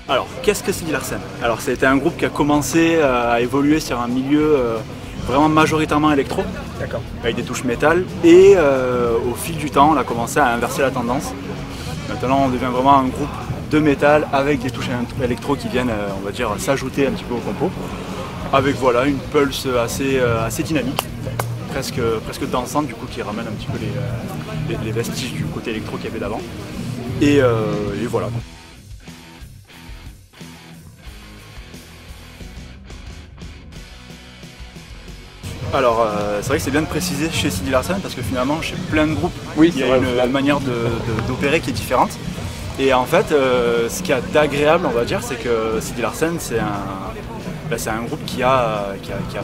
Alors, qu'est-ce que Sidi Larsen? Alors, ça a été un groupe qui a commencé à évoluer sur un milieu vraiment majoritairement électro, avec des touches métal, et au fil du temps, on a commencé à inverser la tendance. Maintenant, on devient vraiment un groupe de métal avec des touches électro qui viennent, on va dire, s'ajouter un petit peu au compo, avec voilà, une pulse assez dynamique, presque dansante, du coup, qui ramène un petit peu les vestiges du côté électro qu'il y avait d'avant. Et voilà. Alors, c'est vrai que c'est bien de préciser chez Sidi Larsen parce que finalement, chez plein de groupes, il y a une manière d'opérer qui est différente. Et en fait, ce qu'il y a d'agréable, on va dire, c'est que Sidi Larsen, c'est un groupe qui a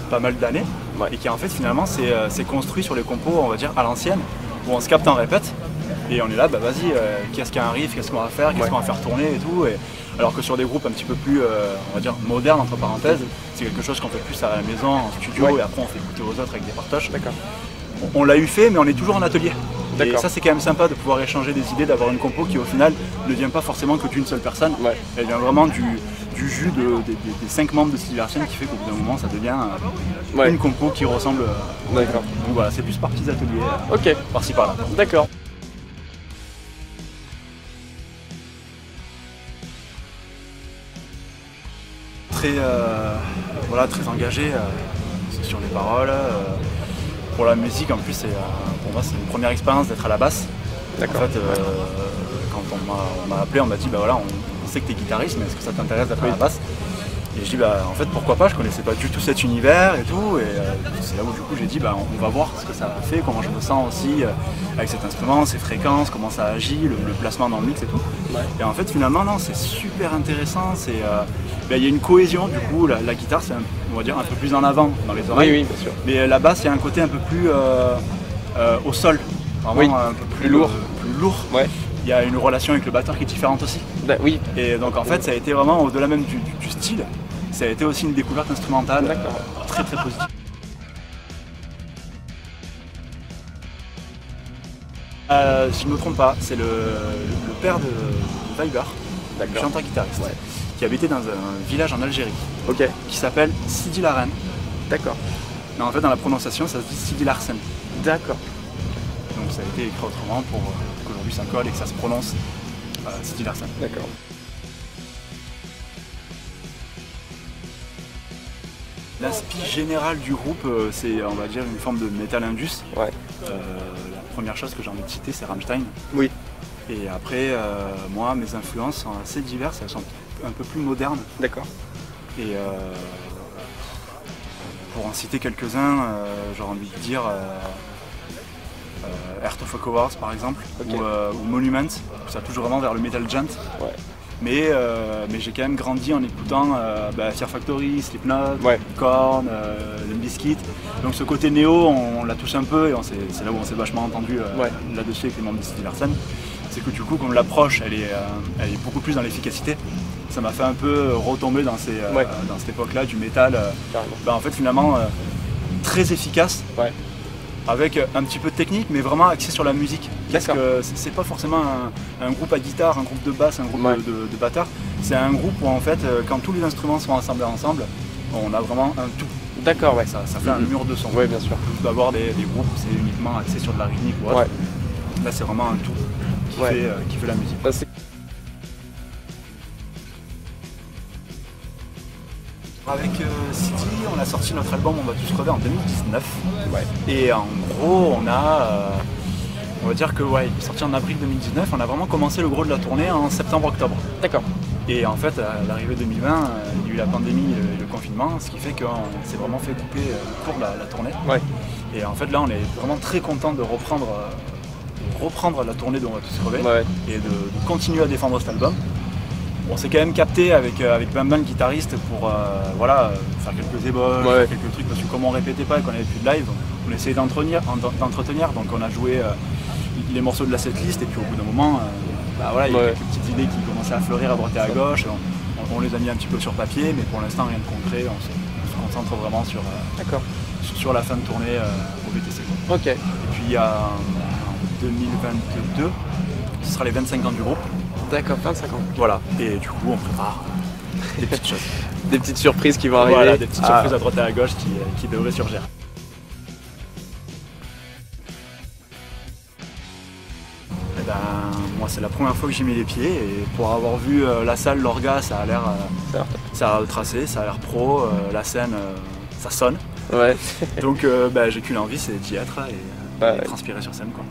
pas mal d'années et qui en fait finalement s'est construit sur les compos, on va dire, à l'ancienne, où on se capte en répète. Et on est là, bah vas-y, qu'est-ce qu'il y a un riff, qu'est-ce qu'on va faire, qu'est-ce qu'on va faire tourner et tout. Alors que sur des groupes un petit peu plus, on va dire, modernes, entre parenthèses, c'est quelque chose qu'on fait plus à la maison, en studio, et après on fait écouter aux autres avec des partages. On l'a eu fait, mais on est toujours en atelier. Et ça, c'est quand même sympa de pouvoir échanger des idées, d'avoir une compo qui au final ne vient pas forcément que d'une seule personne. Elle vient vraiment du jus des 5 membres de Sidi Larsen qui fait qu'au bout d'un moment, ça devient une compo qui ressemble. Donc voilà, c'est plus par petits ateliers, par-ci par-là. D'accord. Très engagé sur les paroles. Pour la musique, en plus, pour moi, c'est une première expérience d'être à la basse. En fait, quand on m'a appelé, on m'a dit bah voilà, on sait que tu es guitariste, mais est-ce que ça t'intéresse d'être à la basse? Et je dis bah en fait pourquoi pas, je connaissais pas du tout cet univers et tout, et c'est là où du coup j'ai dit bah on va voir ce que ça fait, comment je me sens aussi avec cet instrument, ses fréquences, comment ça agit, le placement dans le mix et tout. Et en fait finalement non, c'est super intéressant, il y a une cohésion du coup, la guitare c'est on va dire un peu plus en avant dans les oreilles, oui, bien sûr. Mais la basse il y a un côté un peu plus au sol, vraiment un peu plus lourd. Il y a une relation avec le batteur qui est différente aussi. Et donc en fait ça a été vraiment au-delà même du style, ça a été aussi une découverte instrumentale très positive. Si je ne me trompe pas, c'est le père de Viber, le chanteur-guitariste, qui habitait dans un village en Algérie, qui s'appelle Sidi Laren. Mais en fait dans la prononciation ça se dit Sidi Larsen. Donc ça a été écrit autrement pour qu'aujourd'hui ça colle et que ça se prononce Sidi Larsen. L'inspi général du groupe, c'est on va dire une forme de metal indus. La première chose que j'ai envie de citer, c'est Rammstein. Et après, moi, mes influences sont assez diverses, elles sont un peu plus modernes. Et pour en citer quelques-uns, j'aurais envie de dire Earth of Folk Wars par exemple, ou Monument, ça touche vraiment vers le metal gent. Mais j'ai quand même grandi en écoutant Fear Factory, Slipknot, Korn, Limp Bizkit. Donc ce côté néo, on la touche un peu et c'est là où on s'est vachement entendu là-dessus avec les membres de Sidi Larsen. C'est que du coup, comme l'approche, elle est beaucoup plus dans l'efficacité. Ça m'a fait un peu retomber dans cette époque-là du métal. En fait, finalement, très efficace. Avec un petit peu de technique, mais vraiment axé sur la musique. Parce que c'est pas forcément un groupe à guitare, un groupe de basse, un groupe de batteurs. C'est un groupe où en fait, quand tous les instruments sont assemblés ensemble, on a vraiment un tout. Ça fait un mur de son. Bien sûr. On peut avoir des groupes où c'est uniquement axé sur de la rythmique ou autre. Là, c'est vraiment un tout qui fait la musique. Avec Sidi, on a sorti notre album On va tous crever en 2019. Et en gros, on va dire que il est sorti en avril 2019. On a vraiment commencé le gros de la tournée en septembre-octobre. Et en fait, à l'arrivée 2020, il y a eu la pandémie et le confinement, ce qui fait qu'on s'est vraiment fait couper court la tournée. Et en fait, là, on est vraiment très content de reprendre la tournée d'On va tous crever et de continuer à défendre cet album. On s'est quand même capté avec Bam Bam, le guitariste, pour faire quelques ébauches, quelques trucs, parce que comme on répétait pas et qu'on avait plus de live, on essayait d'entretenir, donc on a joué les morceaux de la setlist et puis au bout d'un moment, il y a quelques petites idées qui commençaient à fleurir à droite et à gauche, on les a mis un petit peu sur papier, mais pour l'instant rien de concret, on se concentre vraiment sur la fin de tournée au VTC. Et puis il y a en 2022, ce sera les 25 ans du groupe. D'accord, 25 ans. Voilà, et du coup on prépare des petites choses. Des petites surprises qui vont arriver. Voilà, des petites surprises à droite et à gauche qui devraient surgir. Et ben, moi c'est la première fois que j'y mets les pieds et pour avoir vu la salle, l'orga, ça a l'air tracé, ça a l'air pro, la scène ça sonne. Ouais. Donc j'ai qu'une envie, c'est d'y être et transpirer sur scène quoi.